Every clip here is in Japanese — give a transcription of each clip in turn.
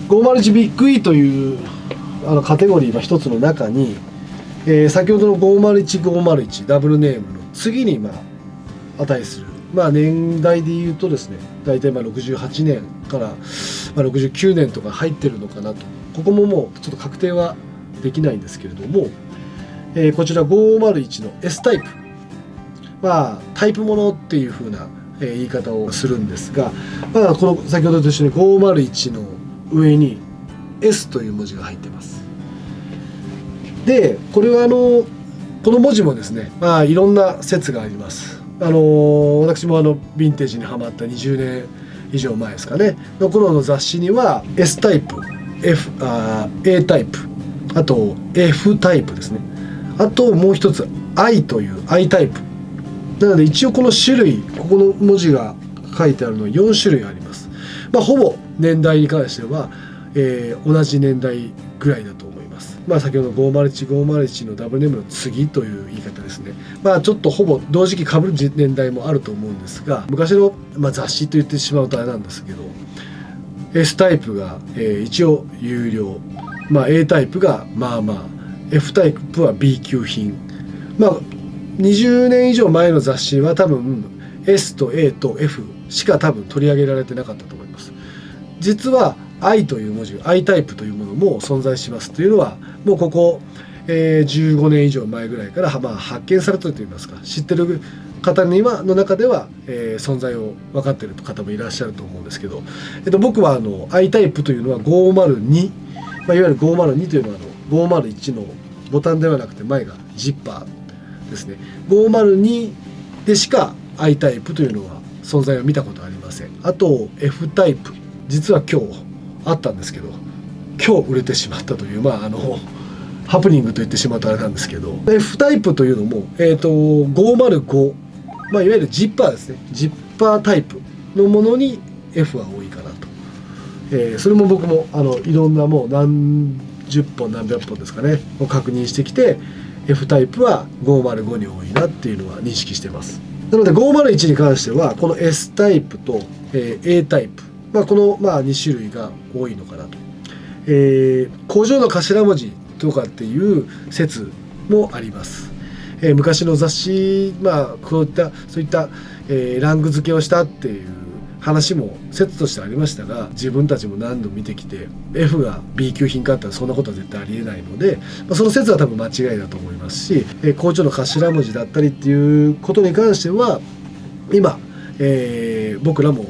501ビッグ E というカテゴリーの一つの中に、先ほどの501、ダブルネームの次に値する、年代でいうとですね、大体68年から69年とか入ってるのかなと。ここももうちょっと確定はできないんですけれども、こちら501の S タイプ、タイプものっていう風な言い方をするんですが、この先ほどと一緒に501の上に S という文字が入ってます。でこれはこの文字もですね、いろんな説があります。私もヴィンテージにハマった20年以上前ですかねの頃の雑誌には S タイプ、A タイプ、あと F タイプですね、あともう一つ I という I タイプなので、一応この種類、ここの文字が書いてあるのは4種類あります。ほぼ年代に関しては、同じ年代ぐらいだと思います。先ほど501のダブルネームの次という言い方ですね。ちょっとほぼ同時期被る年代もあると思うんですが、昔の、雑誌と言ってしまうとあれなんですけど、S タイプが、一応有料、A タイプがF タイプは B 級品。20年以上前の雑誌は多分 S と A と F しか多分取り上げられてなかったと思います。実は I という文字、I タイプというものも存在しますというのは、もうここ、15年以上前ぐらいから、発見されたといいますか、知ってる方の中では、存在を分かっている方もいらっしゃると思うんですけど、僕はI タイプというのは502、いわゆる502というのは501のボタンではなくて前がジッパーですね。502でしか I タイプというのは存在を見たことありません。あと F タイプ、実は今日あったんですけど、今日売れてしまったというハプニングと言ってしまうとあれなんですけど、 F タイプというのも、505、いわゆるジッパーですね、ジッパータイプのものに F は多いかなと。それも僕もいろんなもう何十本何百本ですかねを確認してきて、F タイプは505に多いなっていうのは認識してます。なので501に関してはこの S タイプと、A タイプ、この2種類が多いのかなと。工場の頭文字とかっていう説もあります。昔の雑誌、そういった、ランク付けをしたっていう話も説としてありましたが、自分たちも何度見てきて F が B 級品かってそんなことは絶対ありえないので、その説は多分間違いだと思いますし、工場の頭文字だったりっていうことに関しては今、僕らも、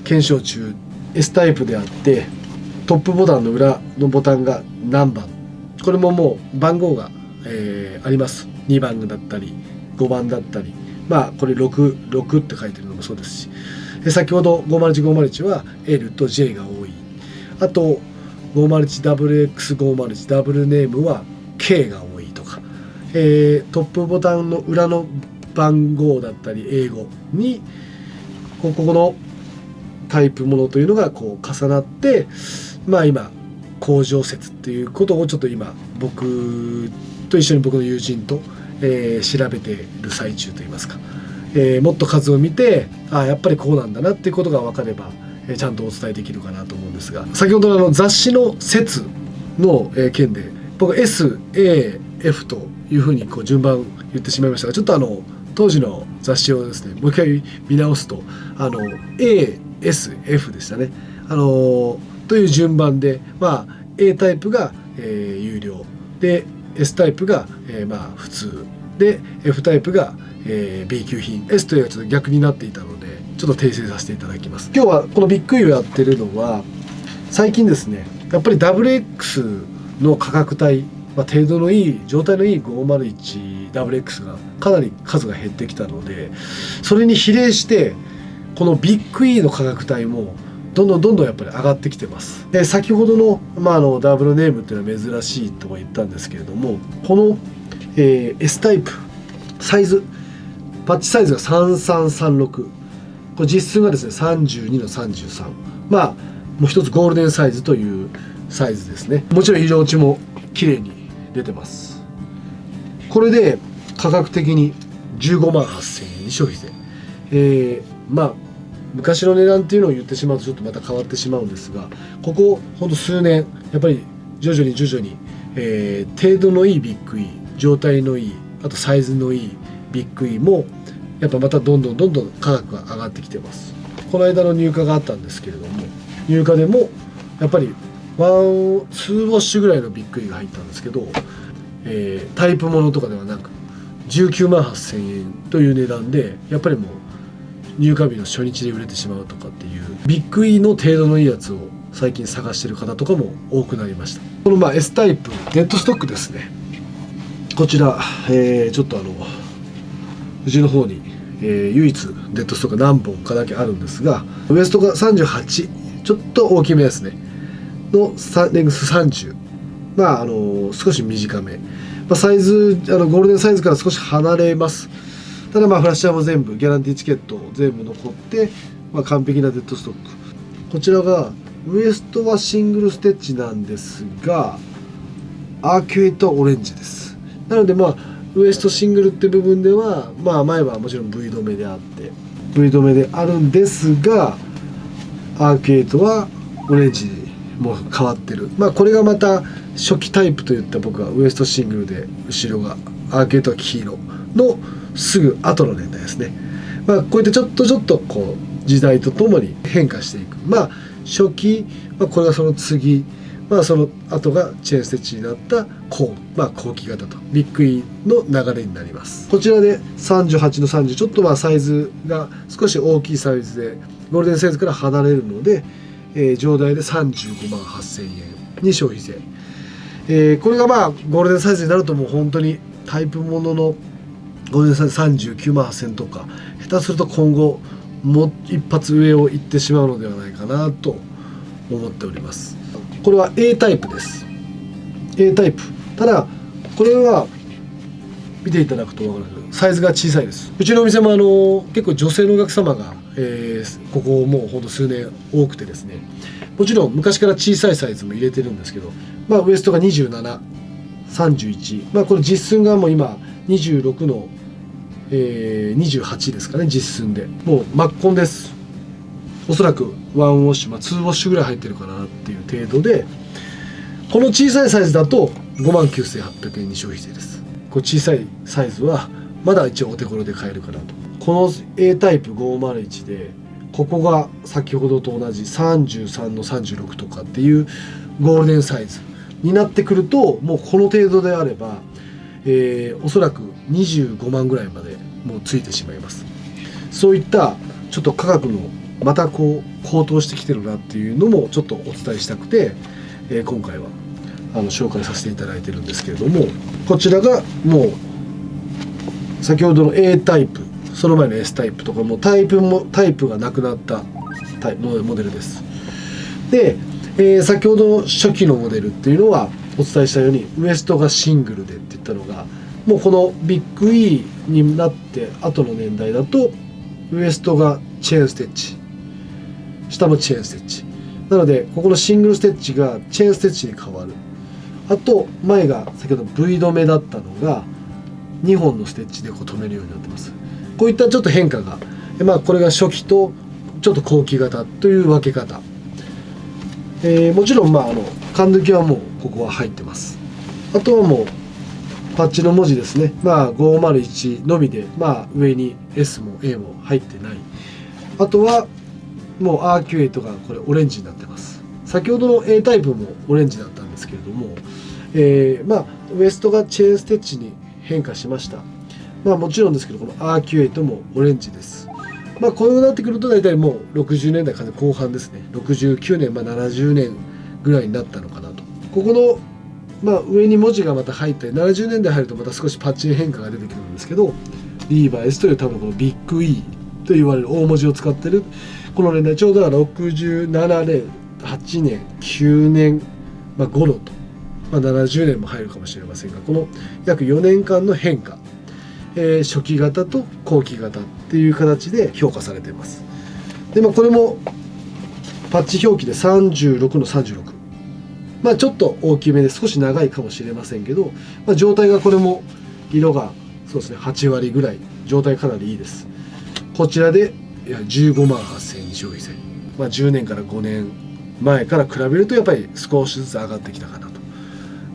検証中。 S タイプであってトップボタンの裏のボタンが何番、これももう番号が、あります。2番だったり5番だったり、これ6って書いてるのもそうですし、先ほど501は L と J が多い。あと 501WX501 ダブルネームは K が多いとか、トップボタンの裏の番号だったり英語にここのタイプものというのがこう重なって、今工場説っていうことをちょっと今僕と一緒に僕の友人と、調べている最中といいますか、もっと数を見てやっぱりこうなんだなっていうことが分かれば、ちゃんとお伝えできるかなと思うんですが、先ほどの雑誌の説の、件で僕 SAF というふうにこう順番言ってしまいましたが、ちょっと当時の雑誌をですねもう一回見直すとASF でしたね。という順番で、A タイプが、有料で S タイプが、普通で F タイプが、B 級品、 S というのがちょっと逆になっていたのでちょっと訂正させていただきます。今日はこのビッグ E をやってるのは最近ですね、やっぱり WX の価格帯、程度のいい状態のいい 501WX がかなり数が減ってきたので、それに比例してこのビッグ E の価格帯もどんどんやっぱり上がってきてます。先ほどの、ダブルネームっていうのは珍しいとは言ったんですけれども、この、S タイプサイズ、パッチサイズが3336、これ実数がですね32の33、もう一つゴールデンサイズというサイズですね。もちろん色落ちも綺麗に出てます。これで価格的に15万8000円に消費税、昔の値段っていうのを言ってしまうとちょっとまた変わってしまうんですが、ここほんと数年やっぱり徐々に、程度のいいビッグ E、 状態のいい、あとサイズのいいビッグ E もやっぱまたどんどん価格が上がってきてます。この間の入荷があったんですけれども、入荷でもやっぱり2ウォッシュぐらいのビッグ E が入ったんですけど、タイプものとかではなく19万8000円という値段で、やっぱりもう入荷日の初日で売れてしまうとかっていうビッグ E の程度のいいやつを最近探してる方とかも多くなりました。このS タイプデッドストックですね。こちら、ちょっとうちの方に、唯一デッドストック何本かだけあるんですが、ウエストが38、ちょっと大きめですねのレングス30、少し短め、サイズゴールデンサイズから少し離れます。ただフラッシャーも全部ギャランティーチケット全部残って、完璧なデッドストック。こちらがウエストはシングルステッチなんですが、アーキュエイトはオレンジです。なのでウエストシングルって部分では、前はもちろん V 止めであって V 止めであるんですが、アーキュエイトはオレンジにもう変わってる。これがまた初期タイプといった僕はウエストシングルで後ろがアーキュエイトは黄色のすぐ後の年代ですね。こうやってちょっとこう時代とともに変化していく。初期、これがその次、その後がチェーンステッチになった後期型とビッグ E の流れになります。こちらで38の30、ちょっとサイズが少し大きいサイズでゴールデンサイズから離れるので、上代で35万8000円に消費税。これがゴールデンサイズになるともう本当にタイプもののゴールデンサイズ39万8000円とか、下手すると今後もう一発上をいってしまうのではないかなと思っております。これは A タイプです。 A タイプ。ただこれは見ていただくと分かるけどサイズが小さいです。うちのお店も結構女性のお客様が、ここもうほんと数年多くてですね、もちろん昔から小さいサイズも入れてるんですけど、ウエストが27、31、これ実寸がもう今26の、28ですかね。実寸でもうマッコンです。おそらく1ウォッシュ、2ウォッシュぐらい入ってるかなっていう程度で、この小さいサイズだと59,800円に消費税です。こう小さいサイズはまだ一応お手頃で買えるかなと。この A タイプ501でここが先ほどと同じ33の36とかっていうゴールデンサイズになってくると、もうこの程度であれば、おそらく25万ぐらいまでもうついてしまいます。そういったちょっと価格のまたこう高騰してきてるなっていうのもちょっとお伝えしたくて、今回は紹介させていただいてるんですけれども、こちらがもう先ほどの A タイプ、その前の S タイプとかもタイプがなくなったモデルです。で、先ほどの初期のモデルっていうのはお伝えしたようにウエストがシングルでって言ったのが、もうこのビッグ E になって後の年代だとウエストがチェーンステッチ、下もチェーンステッチなので、ここのシングルステッチがチェーンステッチに変わる。あと前が先ほど V 止めだったのが2本のステッチでこう止めるようになってます。こういったちょっと変化が、これが初期とちょっと後期型という分け方。もちろん缶抜きはもうここは入ってます。あとはもうパッチの文字ですね。501のみで、上に S も A も入ってない。あとはもうアーキュエイトがこれオレンジになってます。先ほどの A タイプもオレンジだったんですけれども、ウエストがチェーンステッチに変化しました。もちろんですけど、このアーキュエイトもオレンジです。こうなってくると大体もう60年代後半ですね。69年、70年ぐらいになったのかなと。ここの、上に文字がまた入ったり、70年代入るとまた少しパッチに変化が出てくるんですけど、リーバイスという多分このビッグ E と言われる大文字を使ってるこの年代、ちょうど67年、8年、9年、頃と、70年も入るかもしれませんが、この約4年間の変化、初期型と後期型っていう形で評価されています。で、これもパッチ表記で36の36、ちょっと大きめで少し長いかもしれませんけど、状態がこれも色がそうですね8割ぐらい、状態かなりいいです。こちらで、や15万8000円に消費税、10年から5年前から比べるとやっぱり少しずつ上がってきたかなと。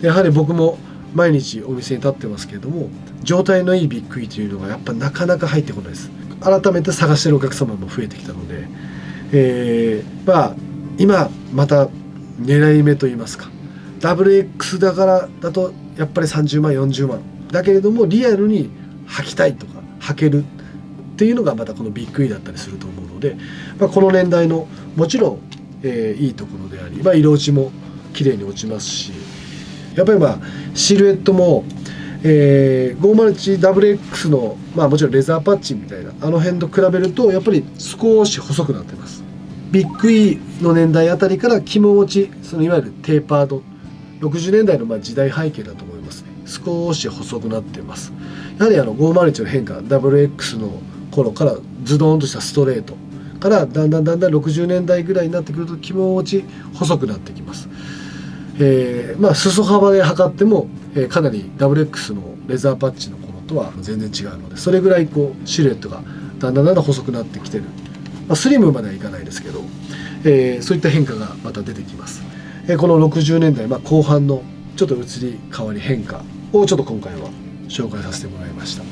でやはり僕も毎日お店に立ってますけれども、状態のいいビッグイというのがやっぱなかなか入ってこないです。改めて探してるお客様も増えてきたので、今また狙い目といいますか、WX だからだとやっぱり30万40万だけれども、リアルに履きたいとか履けるっていうのがまたこのビッグイだったりすると思うので、この年代のもちろん、いいところであり、色落ちも綺麗に落ちますし、やっぱりシルエットも、501WX の、もちろんレザーパッチみたいなあの辺と比べるとやっぱり少し細くなってます。ビッグ E の年代あたりから肝落ち、そのいわゆるテーパード、60年代の時代背景だと思いますね。少し細くなってます。やはり501の変化、WX の頃からズドンとしたストレートからだんだん60年代ぐらいになってくると肝落ち細くなってきます。裾幅で測っても、かなり WX のレザーパッチの頃とは全然違うので、それぐらいシルエットがだんだん細くなってきてる、スリムまではいかないですけど、そういった変化がまた出てきます。この60年代、後半のちょっと移り変わり変化をちょっと今回は紹介させてもらいました。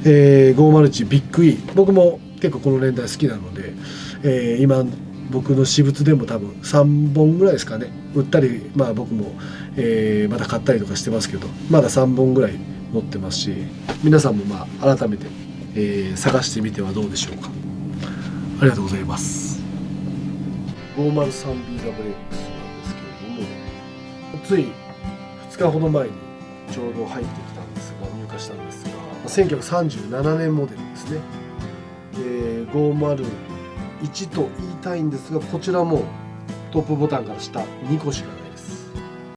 501ビッグ E、 僕も結構この年代好きなので、今僕の私物でも多分3本ぐらいですかね、売ったり、僕も、また買ったりとかしてますけど、まだ3本ぐらい持ってますし、皆さんも改めて、探してみてはどうでしょうか。ありがとうございます。 503BWX なんですけれども、つい2日ほど前にちょうど入ってきたんですが、入荷したんですが、1937年モデルですね。501と言いたいんですが、こちらもトップボタンから下2個しかない